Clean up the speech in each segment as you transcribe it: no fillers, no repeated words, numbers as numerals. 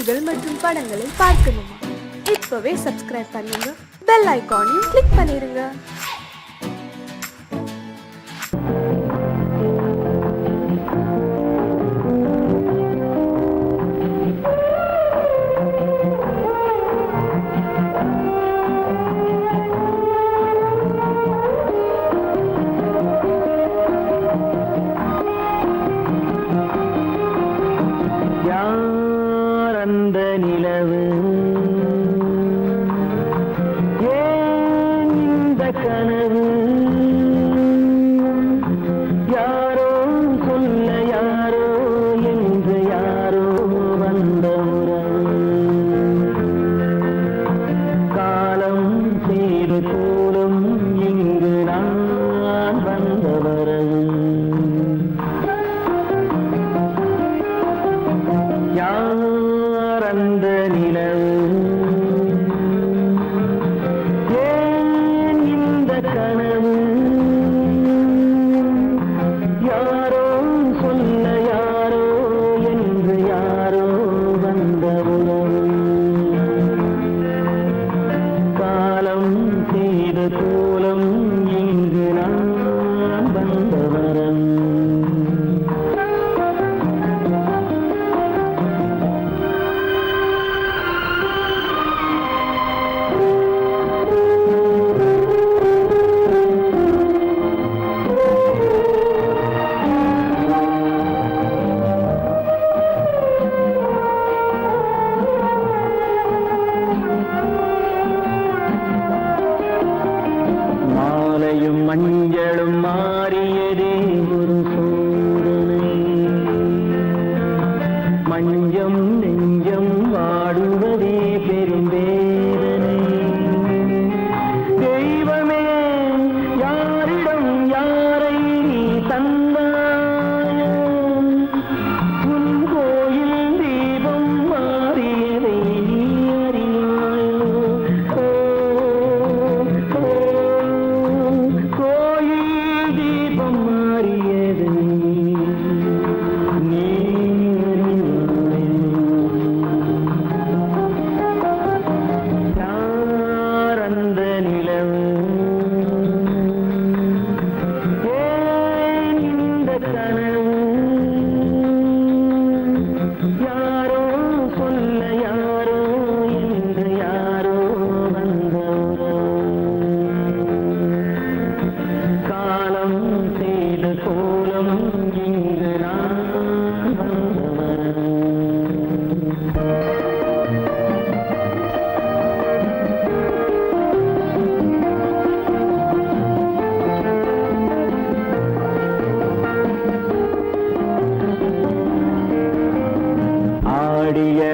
பாடல்கள் மற்றும் படங்களை பார்க்கணுமா? இப்பவே சப்ஸ்கிரைப் பண்ணுங்க, பெல் ஐகானையும் கிளிக் பண்ணிருங்க. மஞ்சளும் மாறியதே ஒரு சோதனை, மஞ்சம் நெஞ்சம் வாடுவதே பெரும் வேதனை. தெய்வமே யாரிடம் யாரை நீ தந்தாயோ, உன் கோயில் தீபம் மாறியதை நீ அறியாயோ.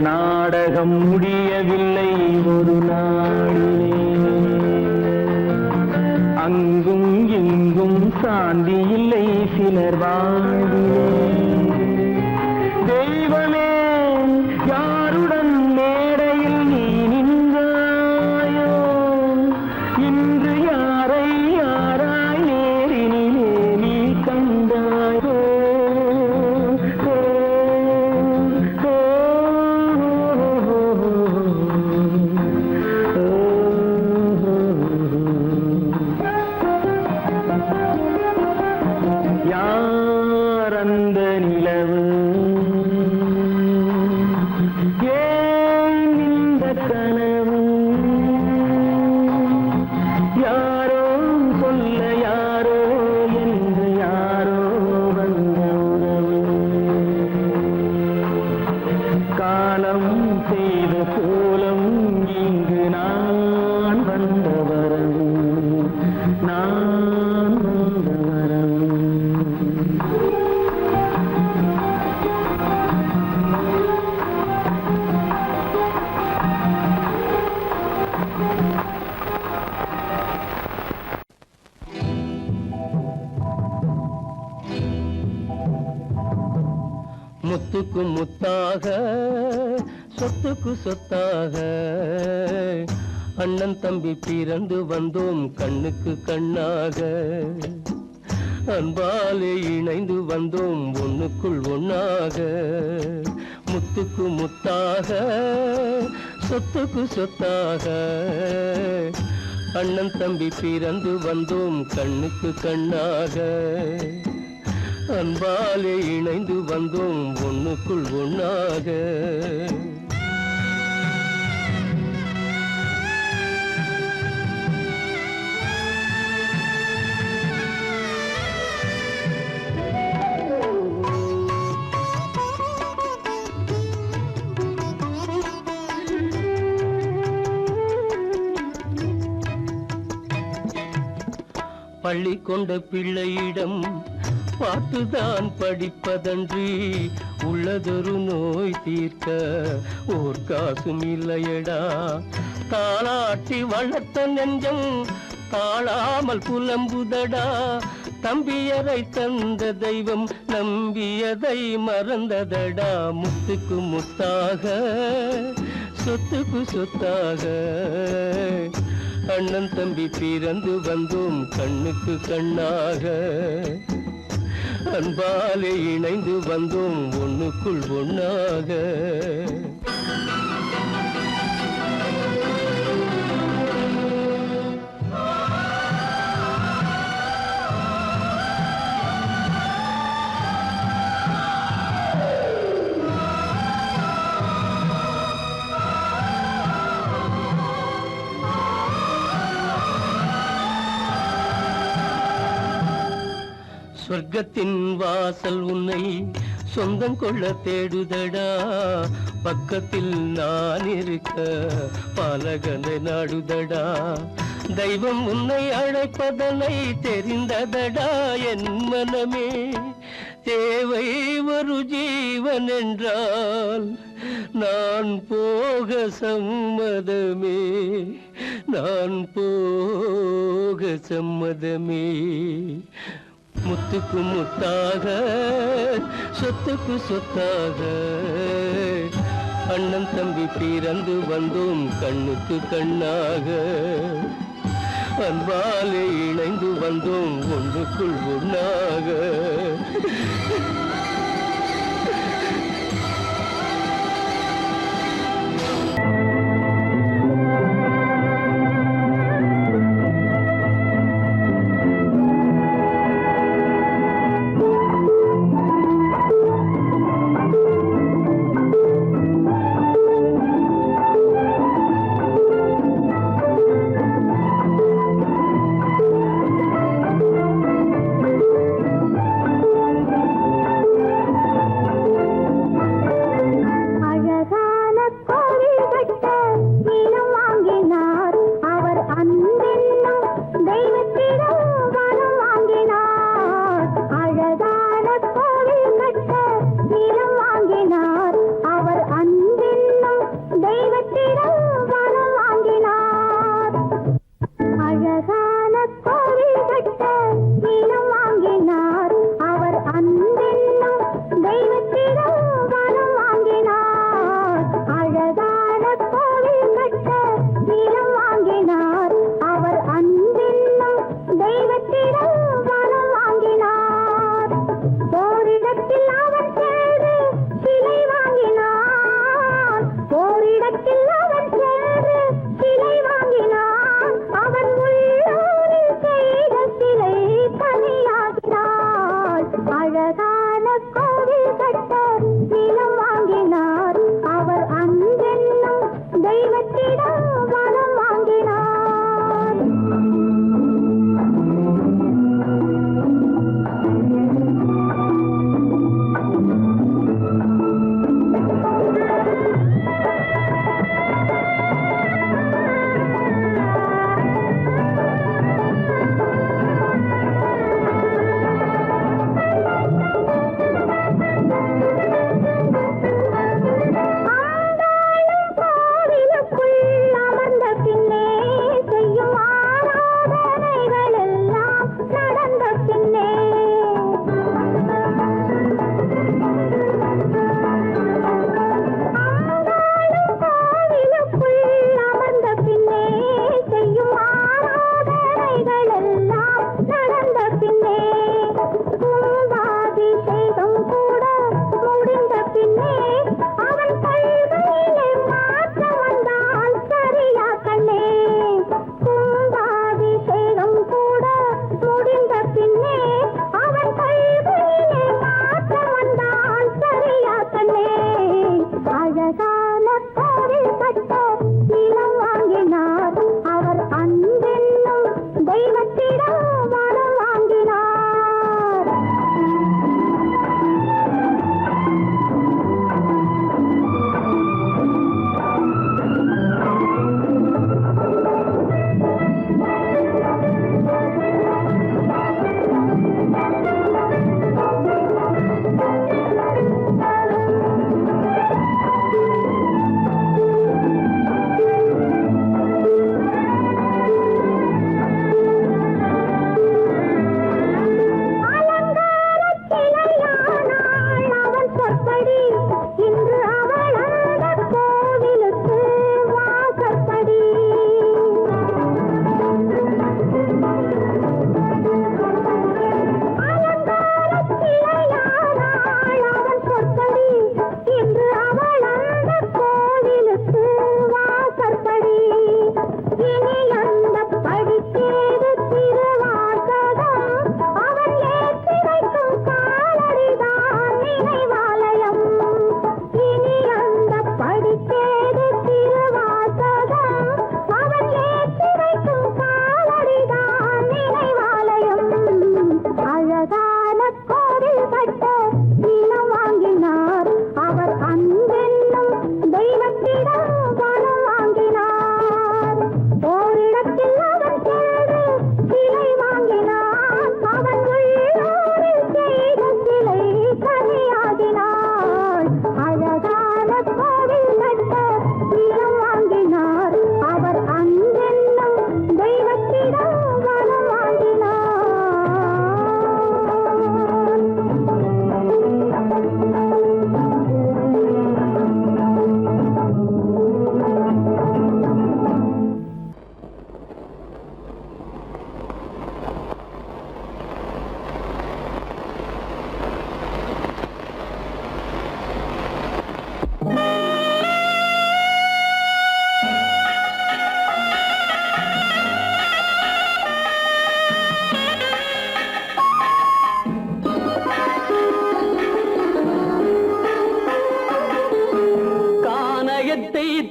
நாடகம் முடியவில்லை ஒரு நாளிலே, அங்கும் இங்கும் சாந்தி இல்லை சிலர் வாழ்விலே. தெய்வமே யாருடன் மேடையில் நீ நின்றாயோ, இன்று யாரை யாராய் நேரினிலே நீ கண்டாயோ. யார் அந்த நிலவு, ஏன் இந்த கனவு, யாரோ சொல்ல யாரோ என்று யாரோ வந்த உறவு. காலம் செய்த கோலம் இங்கு நான் வந்த வரவு, நான் வந்த வரவு. முத்துக்கு முத்தாக சொத்துக்கு சொத்தாக அண்ணன் தம்பி பிறந்து வந்தோம் கண்ணுக்கு கண்ணாக. அன்பாலே இணைந்து வந்தோம் ஒண்ணுக்குள் ஒண்ணாக. முத்துக்கு முத்தாக சொத்துக்கு சொத்தாக அண்ணன் தம்பி பிறந்து வந்தோம் கண்ணுக்கு கண்ணாக அன்பாலே இணைந்து வந்தோம் ஒண்ணுக்குள் ஒண்ணாக பள்ளி கொண்ட பிள்ளையிடம் பார்த்துதான் படிப்பதன்றி உள்ளதொரு நோய் தீர்க்க ஓர் காசும் இல்லையடா தாளாட்டி வளர்த்த நெஞ்சம் தாழாமல் புலம்புதடா தம்பியரை தந்த தெய்வம் நம்பியதை மறந்ததடா முத்துக்கு முத்தாக சொத்துக்கு சொத்தாக அண்ணன் தம்பி பிறந்து வந்தோம் கண்ணுக்கு கண்ணாக அன்பாலே இணைந்து வந்தோம் ஒண்ணுக்குள் ஒண்ணாக சொர்க்கத்தின் வாசல் உன்னை சொந்தம் கொள்ள தேடுதடா பக்கத்தில் நான் இருக்க பாலகனை நாடுதடா தெய்வம் உன்னை அழைப்பதனை தெரிந்ததடா என் மனமே தேவை ஒரு ஜீவன் என்றால் நான் போக சம்மதமே நான் போக சம்மதமே முத்துக்கு முத்தாக சொத்துக்கு சொத்தாக அண்ணன் தம்பி பிறந்து வந்தோம் கண்ணுக்கு கண்ணாக அன்பாலே இணைந்து வந்தோம் ஒன்றுக்குள் ஒண்ணாக தெய்வத்திடம் வரம் வாங்கினார் அழகா அழகான கோவில் கட்ட நிலம் வாங்கினார். அவர் அன்பென்னும் தெய்வத்திடம் மனம் வாங்கினார்.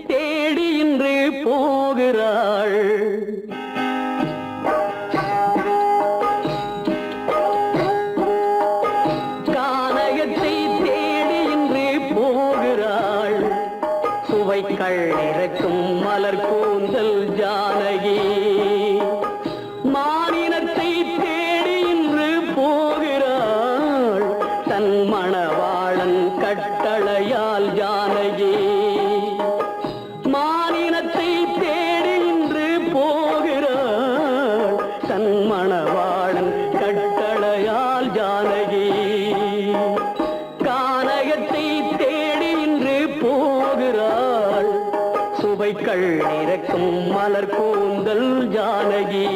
தேடி இன்று போகிறாள். கானகத்தை தேடி இன்று போகிறாள். சுவைக்கள் இறக்கும் மலர் கூந்தல் ஜானகி. மானினத்தை தேடி இன்று போகிறாள். தன் மணவாளன் கட்டளையால் ஜானகி. மானினத்தை தேடி இன்று போகிறாள். தன் மணவாளன் கட்டளையால் ஜானகி. கானகத்தை தேடி இன்று போகிறாள். சுவைக்கள் இறக்கும் மலர் கூந்தல் ஜானகி.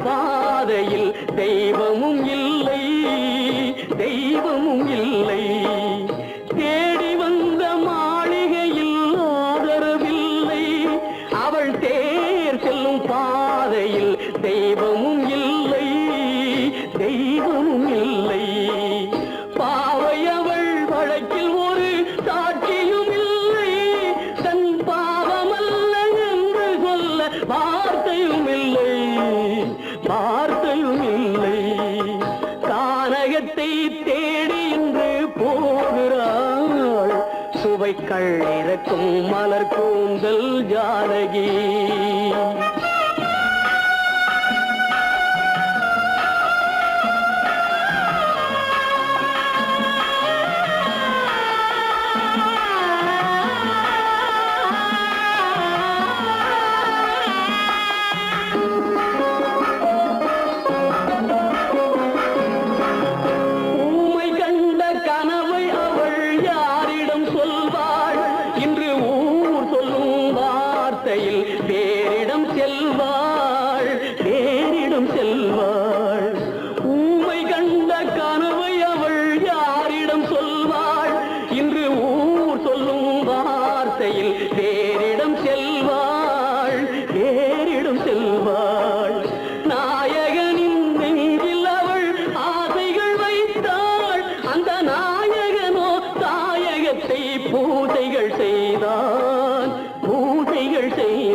பாதையில் தெய்வமும் இல்லை, தெய்வமும் இல்லை. தேடி வந்த மாளிகையில் ஆதரவில்லை. அவள் தேர் செல்லும் பாதையில் தெய்வமும் இல்லை, தெய்வமும் இல்லை. பாவை அவள் வழக்கில் ஒரு சாட்சியும் இல்லை. தன் பாவமல்ல என்று சொல்ல வார்த்தையும் இல்லை, வார்த்தையும் இல்லை. கானகத்தை தேடி இன்று போகிறாள். சுவைக்கள் இறக்கும் மலர் கூந்தல் ஜானகி.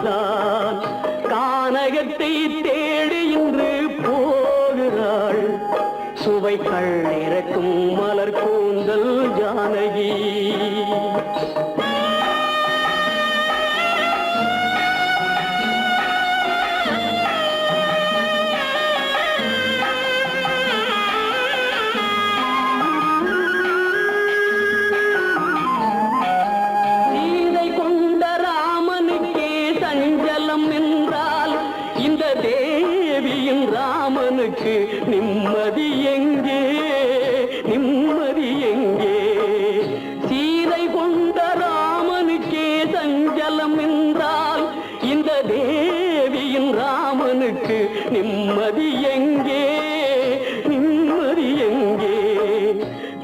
போகிறாள், கானகத்தை தேடி இன்று போகிறாள். சுவைகள் இறக்கும் மலர் கூந்தல் ஜானகி. நிம்மதி எங்கே, நிம்மதி எங்கே? சீதை கொண்ட ராமனுக்கே சஞ்சலம் என்றால் இந்த தேவியின் ராமனுக்கு நிம்மதி எங்கே, நிம்மதி எங்கே?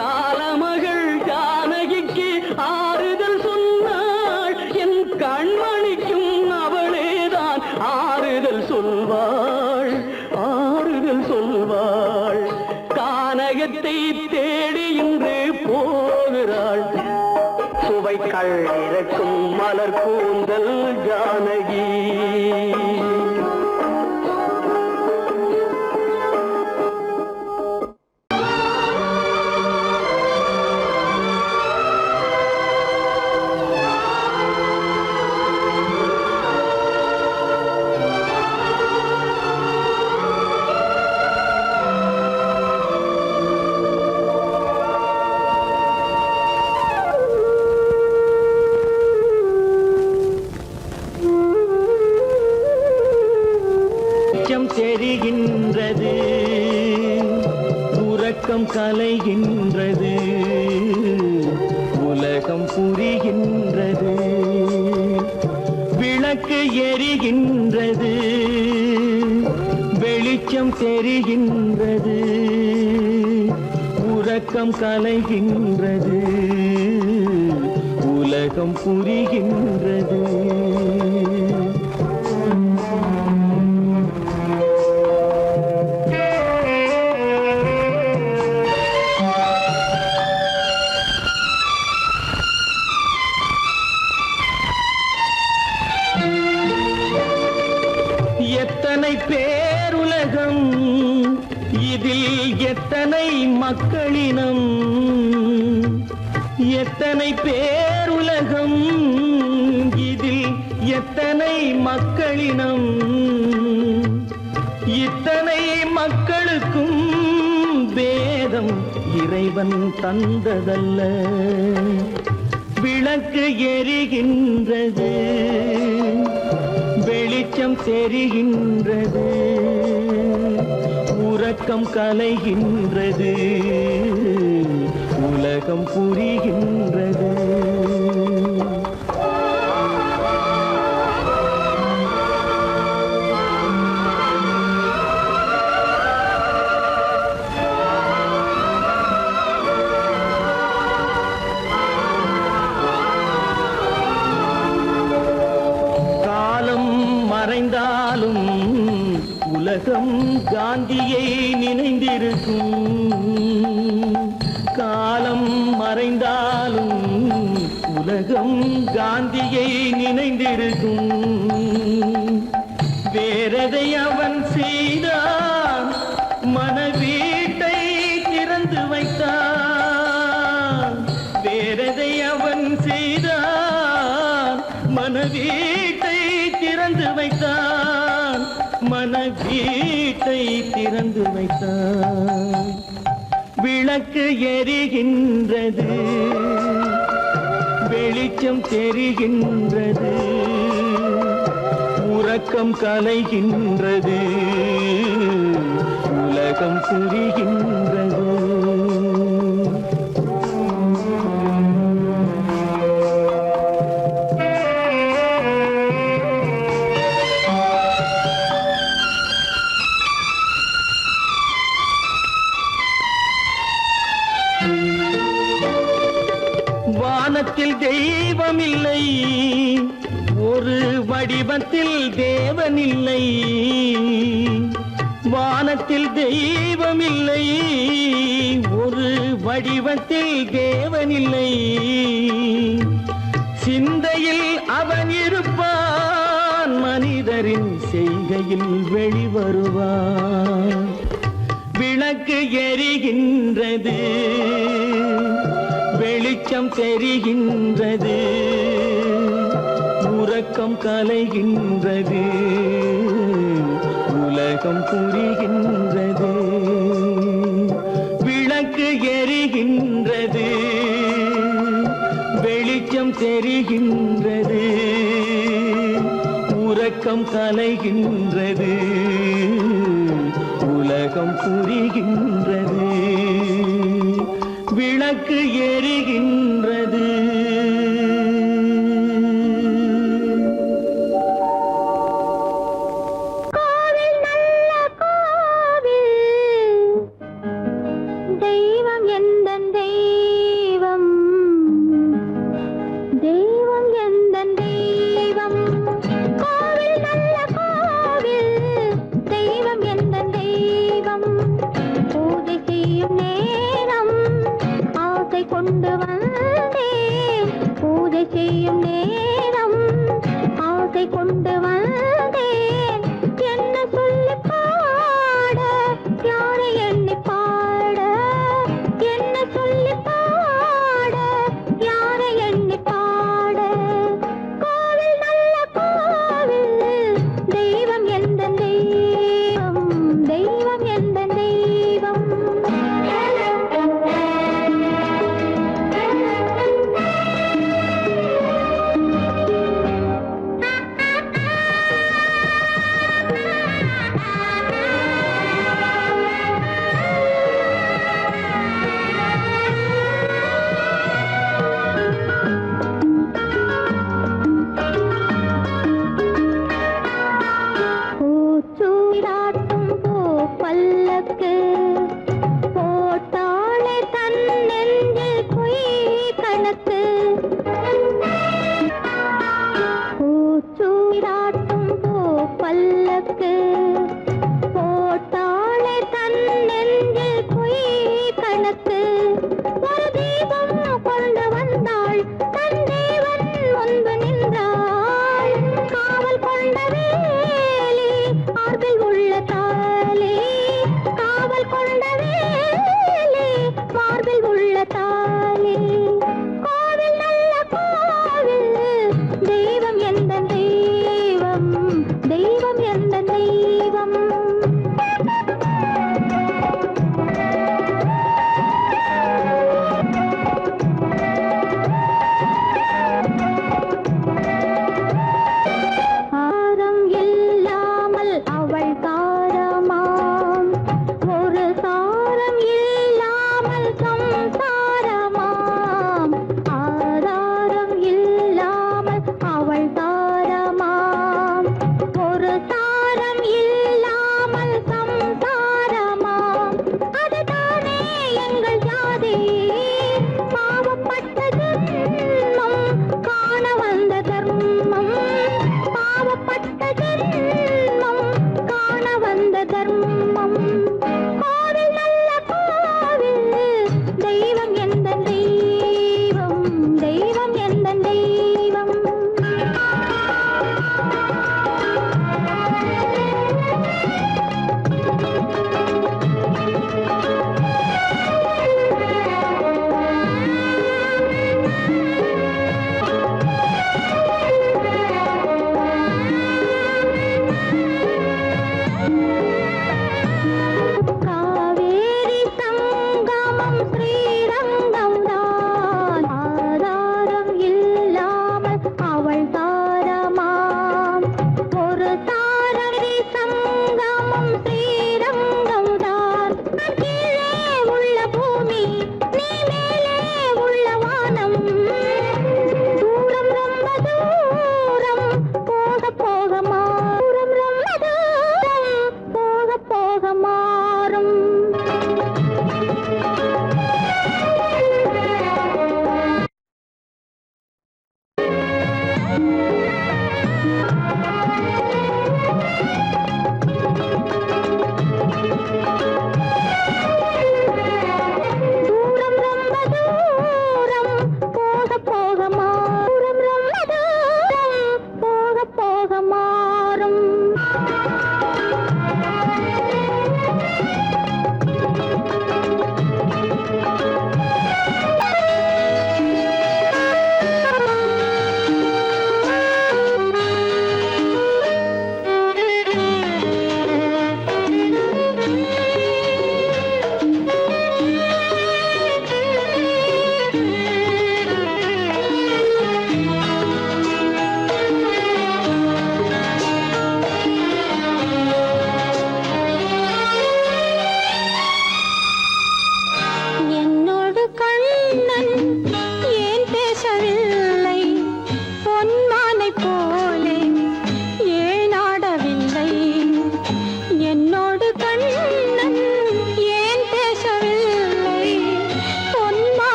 காலமகள் ஜானகிக்கு ஆறுதல் சொன்னாள், என் கண்மணிக்கும் அவளேதான் ஆறுதல் சொல்வாள், ஆறுதல் சொல்வாள். கானகத்தை தேடி இன்று போகிறாள், சுவைகள் இறக்கும் மலர் கூந்தல் ஜானகி. தெரிகின்றது, உறக்கம் கலைகின்றது, உலகம் புரிகின்றது, விளக்கு எரிகின்றது, வெளிச்சம் தெரிகின்றது, உறக்கம் கலைகின்றது, உலகம் புரிகின்றது. எத்தனை பேருலகம், இதில் எத்தனை மக்களினம், எத்தனை பேருலகம், இதில் எத்தனை மக்களினம், இத்தனை மக்களுக்கும் வேதம் இறைவன் தந்ததல்ல. விளக்கு எரிகின்றது, வெளிச்சம் தெரிகின்றது, உறக்கம் கலைகின்றது, உலகம் புரிகின்றது. மறைந்தாலும் உலகம் காந்தியை நினைந்திருக்கும், காலம் மறைந்தாலும் உலகம் காந்தியை நினைந்திருக்கும். வேறதை அவன் செய்தான், மனவீட்டை திறந்து வைத்தான். வேறதை அவன் செய்தான், மனவீட்டை திறந்து வைத்தான், மனவீட்டை திறந்து வைத்தான். விளக்கு எரிகின்றது, வெளிச்சம் தெரிகின்றது, உறக்கம் கலைகின்றது, உலகம் புரிகின்றது. வானத்தில் தெய்வமில்லை, ஒரு வடிவத்தில் தேவனில்லை. வானத்தில் தெய்வமில்லை, ஒரு வடிவத்தில் தேவனில்லை. சிந்தையில் அவன் இருப்பான், மனிதரின் செய்கையில் வெளிவருவார். விளக்கு எரிகின்றது, வெளிச்சம் தெரிகின்றது, உறக்கம் கலைகின்றது, உலகம் புரிகின்றது. விளக்கு எரிகின்றது, வெளிச்சம் தெரிகின்றது, உறக்கம் கலைகின்றது, உலகம் புரிகின்றது. விளக்கு எரிகின்றது. கோவில் நல்ல கோவில், தெய்வம் எந்தன் தெய்வம், தெய்வம் எந்தன் தெய்வம். கோவில் நல்ல கோவில், தெய்வம் எந்தன் தெய்வம். பூஜை செய்யும் நேரம் ஆசை கொண்டு வந்தேன், பூஜை செய்யும் நேரம் ஆசை கொண்டு வந்தேன். என்ன சொல்லி பாட, யாரை எண்ணி பாட, என்ன சொல்லி பாட, யாரை எண்ணி பாட. கோவில் நல்ல கோவில், தெய்வம் எந்த தெய்வம், தெய்வம் எந்த தெய்வம். பூச்சூடாட்டும் பூ பல்லக்கு, போட்டாளே தன் நெஞ்சில் பொய் கணக்கு. பூச்சூடாட்டும் பூ பல்லக்கு, போட்டாளே தன் நெஞ்சில் பொய் கணக்கு. ஒரு தீபம் கொண்டு வந்தாள், தன் தேவன் முன்பு நின்றாள். காவல் கொண்ட வேலி, மார்பில் உள்ள தாலி, காவல் கொண்ட வேலி, மார்பில் உள்ள தாலி. கோவில் நல்ல கோவில், தெய்வம் எந்த தெய்வம், தெய்வம் எந்த தெய்வம்.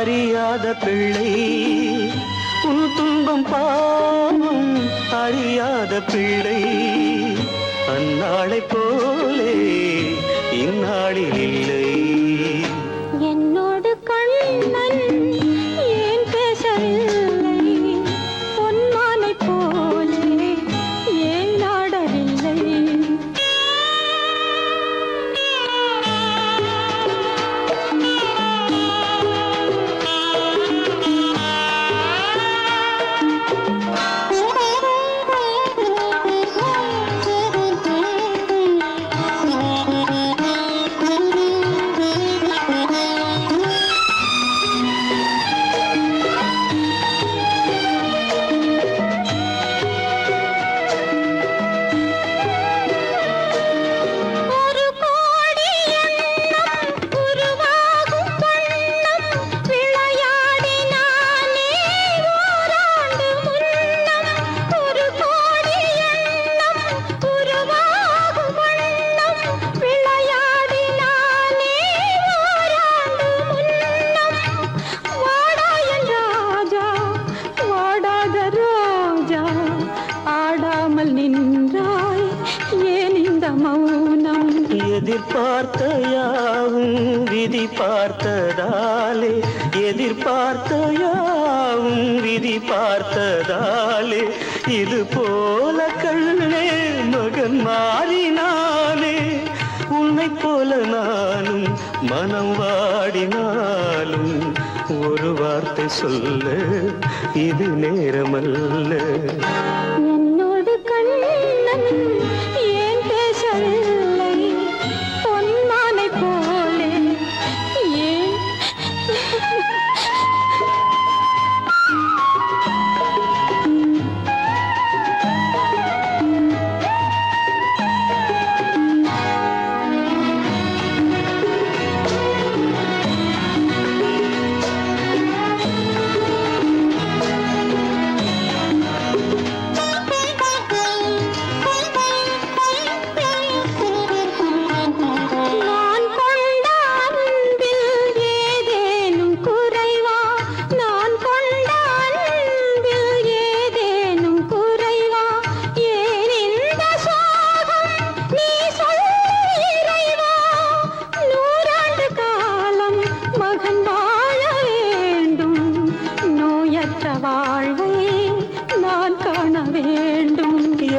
அறியாத பிள்ளை உன் துன்பம் பாவம் அறியாத பிள்ளை அந்நாளை போலே இந்நாளில் இல்லை. என்னோடு கண்ணன் ஏன் பேசவில்லை, பொன்மானை போலே ஏன் நாடவில்லை. எதிர்பார்த்த யாவும் விதி பார்த்ததாலே, எதிர்பார்த்த யாவும் விதி பார்த்ததாலே, இது போல கண்ணே மகன் மாறினாலே, உன்னை போல நானும் மனம் வாடினாலும் ஒரு வார்த்தை சொல்ல இது நேரமல்ல. என்னோடு கண்ணன் ஏன் பேசவில்லை, பொன்மானை போலே ஏன்.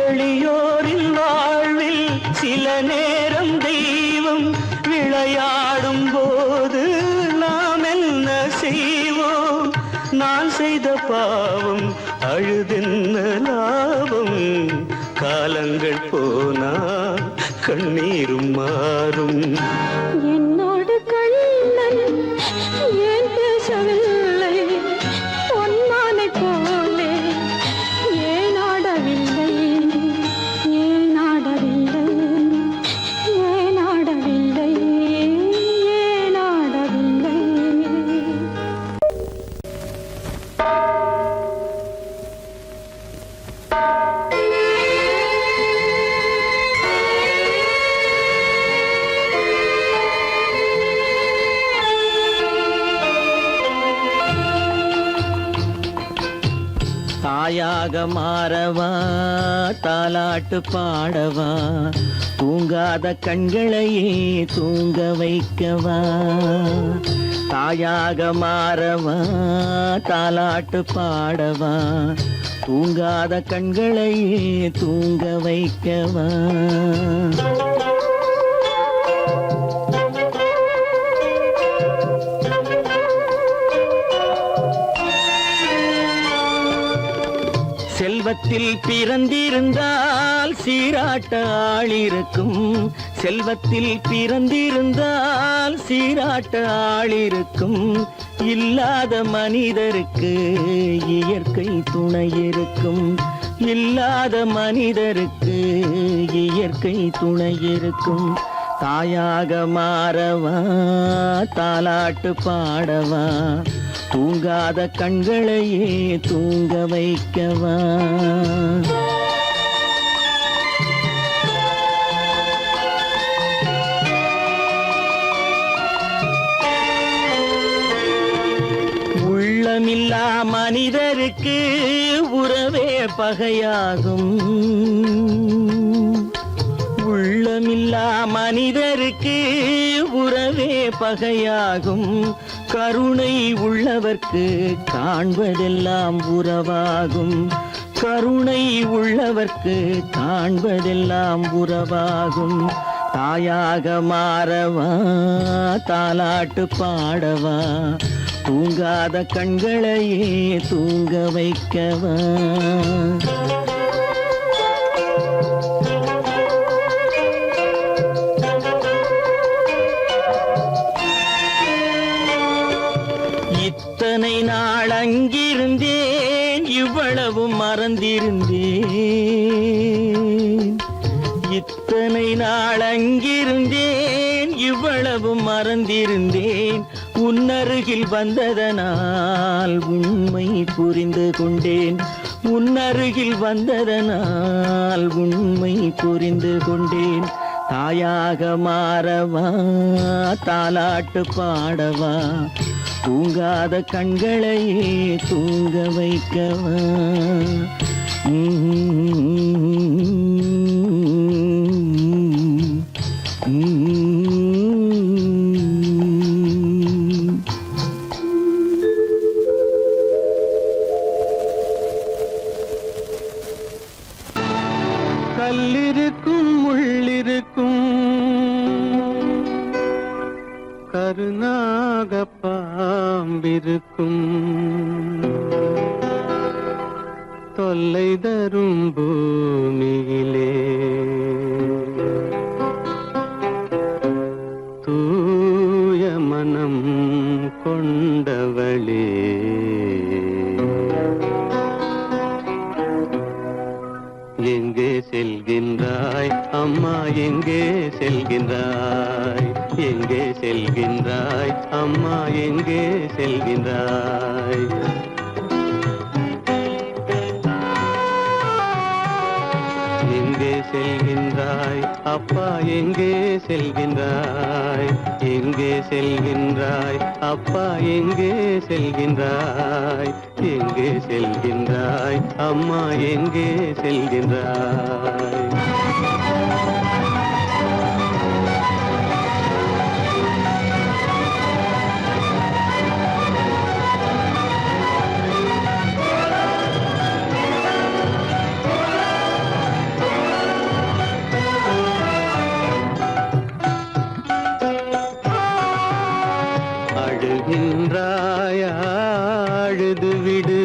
எளியோரின் வாழ்வில் சில நேரம் தெய்வம் விளையாடும் போது நாம் என்ன செய்வோம்? நான் செய்த பாவம் அழுதென்ன லாபம்? காலங்கள் போனா கண்ணீரும் மாறும். என்னோடு கண்ணன் ஏன் பேசவில்லை, பொன்மானை போலே ஏன் ஆடவில்லை, ஏன் ஆடவில்லை, ஏன் ஆடவில்லை, ஏன் ஆடவில்லை. தாயாக மாறவா தாலாட்டு பாடவா, தூங்காத கண்களையே தூங்க வைக்கவா. தாயாக மாறவா தாலாட்டு பாடவா, தூங்காத கண்களையே தூங்க வைக்கவா. செல்வத்தில் பிறந்திருந்தால் சீராட்ட ஆள் இருக்கும், செல்வத்தில் பிறந்திருந்தால் சீராட்ட ஆள் இருக்கும். இல்லாத மனிதருக்கு இயற்கை துணை இருக்கும், இல்லாத மனிதருக்கு இயற்கை துணை இருக்கும். தாயாக மாறவா தாலாட்டு பாடவா, தூங்காத கண்களையே தூங்க வைக்கவா. உள்ளமில்லா மனிதருக்கு உறவே பகையாகும். உள்ளமில்லா மனிதருக்கு உறவே பகையாகும். கருணை உள்ளவர்க்கு காண்பதெல்லாம் உறவாகும். கருணை உள்ளவர்க்கு காண்பதெல்லாம் உறவாகும். தாயாக மாறவா தாலாட்டு பாடவா தூங்காத கண்களையே தூங்க வைக்கவா. இத்தனை நாள் அங்கிருந்தேன் இவ்வளவு மறந்திருந்தேன். இத்தனை நாள் அங்கிருந்தேன் இவ்வளவு மறந்திருந்தேன். உன்னருகில் வந்ததனால் உண்மை புரிந்து கொண்டேன். உன்னருகில் வந்ததனால் உண்மை புரிந்து கொண்டேன். தாயாக மாறவா தாலாட்டு பாடவா தூங்காத கண்களையே தூங்க வைக்கவா. கல்லிருக்கும் முள்ளிருக்கும் கருநாக பாம்பிருக்கும் தொல்லை தரும் பூமியிலே தூய மனம் கொண்டவளே எங்கே செல்கின்றாய் அம்மா எங்கே செல்கின்றாய். எங்கே செல்கின்றாய் அம்மா எங்கே செல்கின்றாய். எங்கே செல்கின்றாய் அப்பா எங்கே செல்கின்றாய். எங்கே செல்கின்றாய் அப்பா எங்கே செல்கின்றாய். எங்கே செல்கின்றாய் அம்மா எங்கே செல்கின்றாய். அழுகின்றாயா அழுது விடு.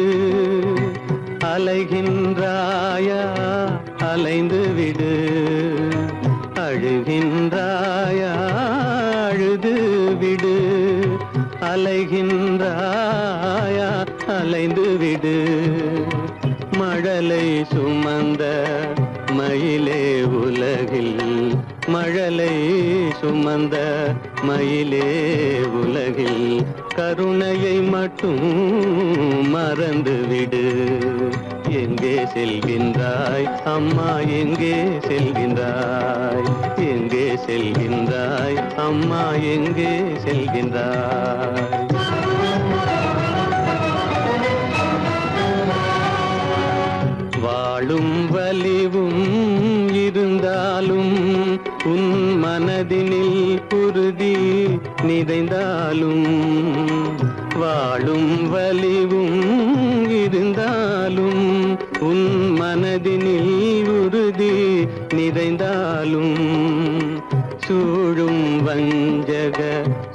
அலைகின்றாயா அலைந்து விடு. அழுகின்றாயா அழுது விடு. அலைகின்றாயா அலைந்து விடு. மழலை சுமந்த மயிலே உலகில் மழலை சுமந்த மயிலே உலகில் கருணையை மட்டும் மறந்துவிடு. எங்கே செல்கின்றாய் அம்மா எங்கே செல்கின்றாய். எங்கே செல்கின்றாய் அம்மா எங்கே செல்கின்றாய். வாழும் வலிவும் இருந்தாலும் உன் மனதினில் குருதி நிறைந்தாலும். வாழும் வலிவும் இருந்தாலும் உன் மனதினில் உறுதி நிறைந்தாலும். சூழும் வஞ்சக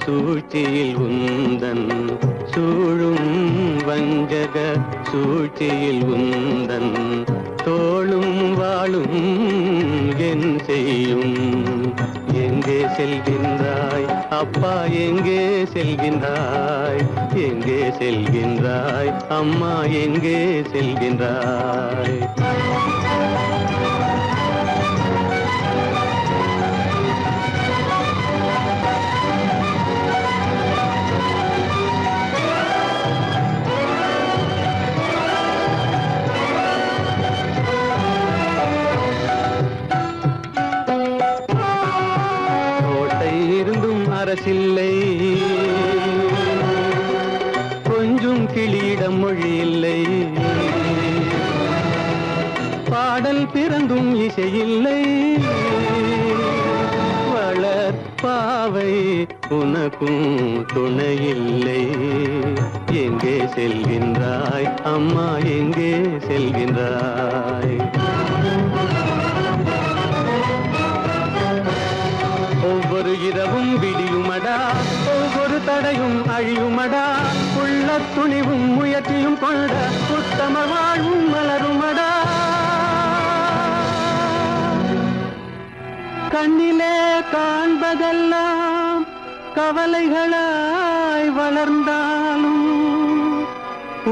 சூழ்ச்சியில் உந்தன் சூழும் வஞ்சக சூழ்ச்சியில் உந்தன் தோளும் வாழும் என் செய்யும். எங்கே செல்கின்றாய் அப்பா எங்கே செல்கின்றாய். எங்கே செல்கின்றாய் அம்மா எங்கே செல்கின்றாய். அரசில்லை கொஞ்சும் கிளியிடம் மொழி இல்லை, பாடல் பிறந்தும் இசையில்லை. வளர்ப்பாவை உனக்கும் துணையில்லை. எங்கே செல்கின்றாய் அம்மா, எங்கே செல்கின்றாய்? ஒவ்வொரு இரவும் விடியுமடா, ஒவ்வொரு தடையும் அழியுமடா. உள்ள துணிவும் முயற்சியும் கொண்ட உத்தம வாழ்வும் மலருமடா. கண்ணிலே காண்பதெல்லாம் கவலைகளாய் வளர்ந்தாலும்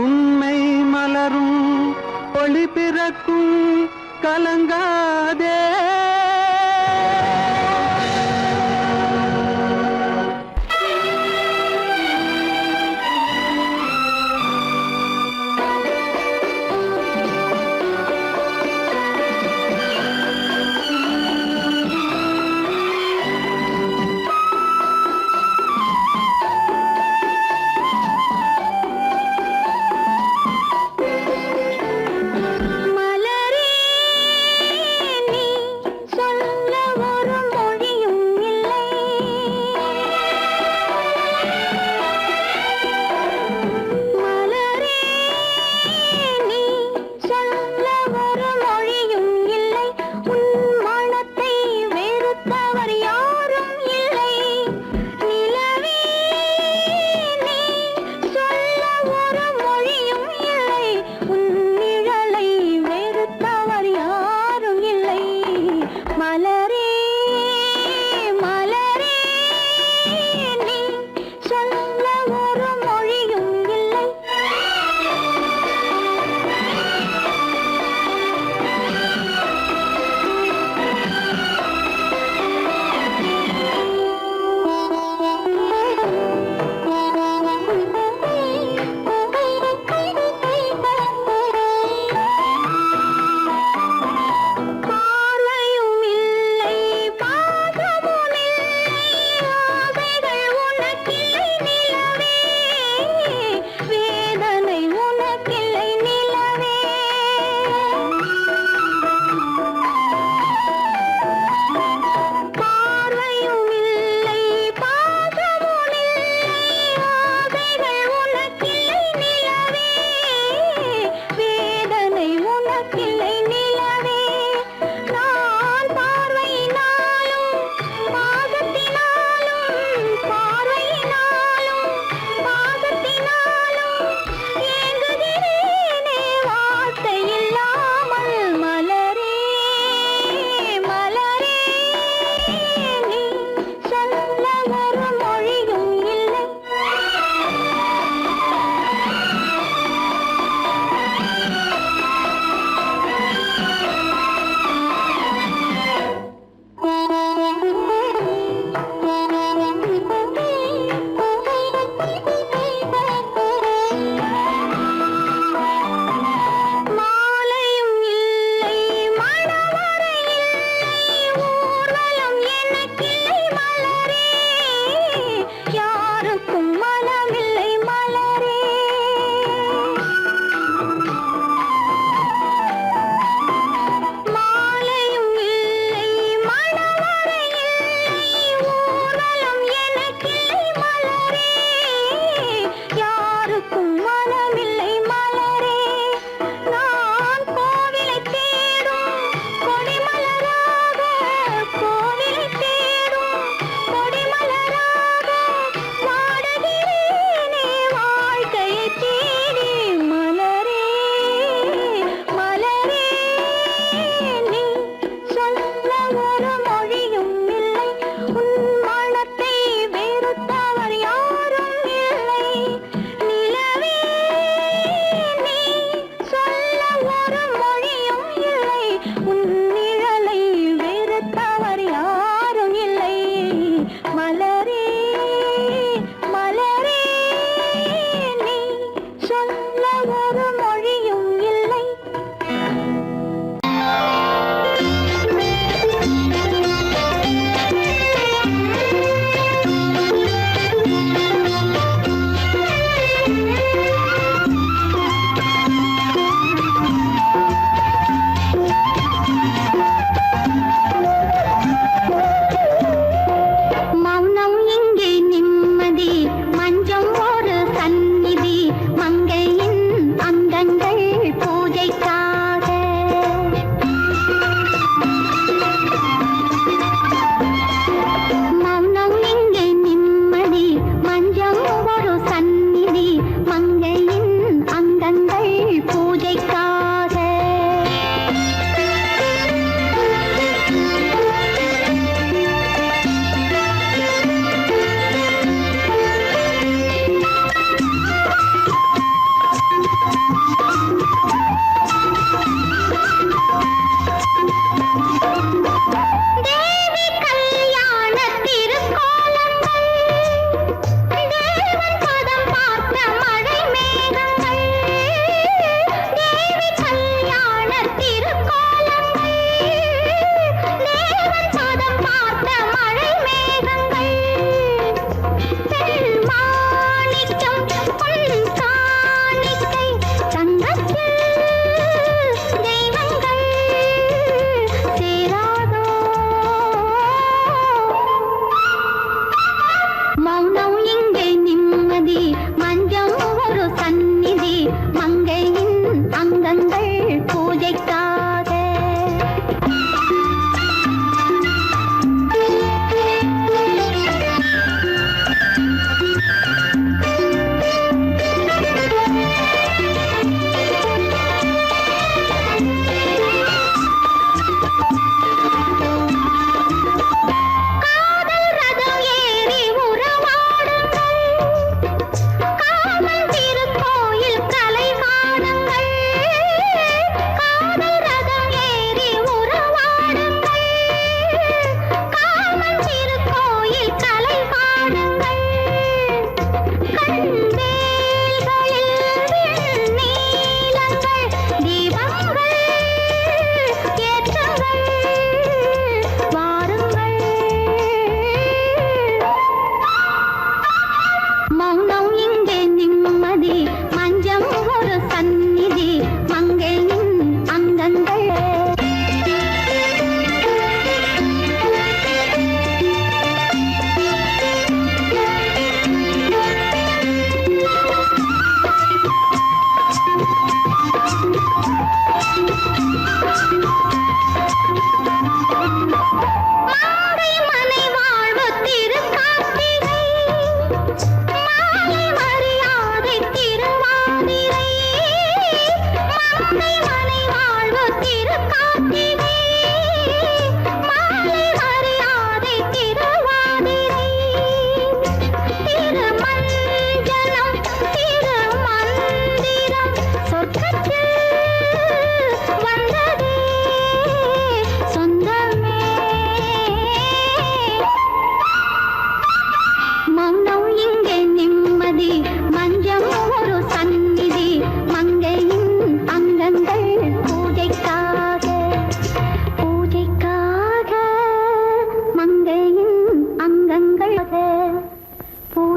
உண்மை மலரும், ஒளி பிறக்கும், கலங்காதே.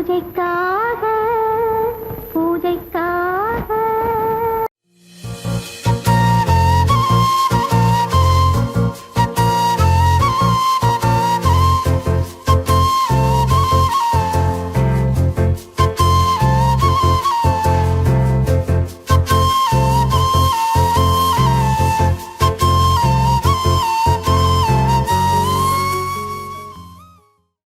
பூஜைக்காக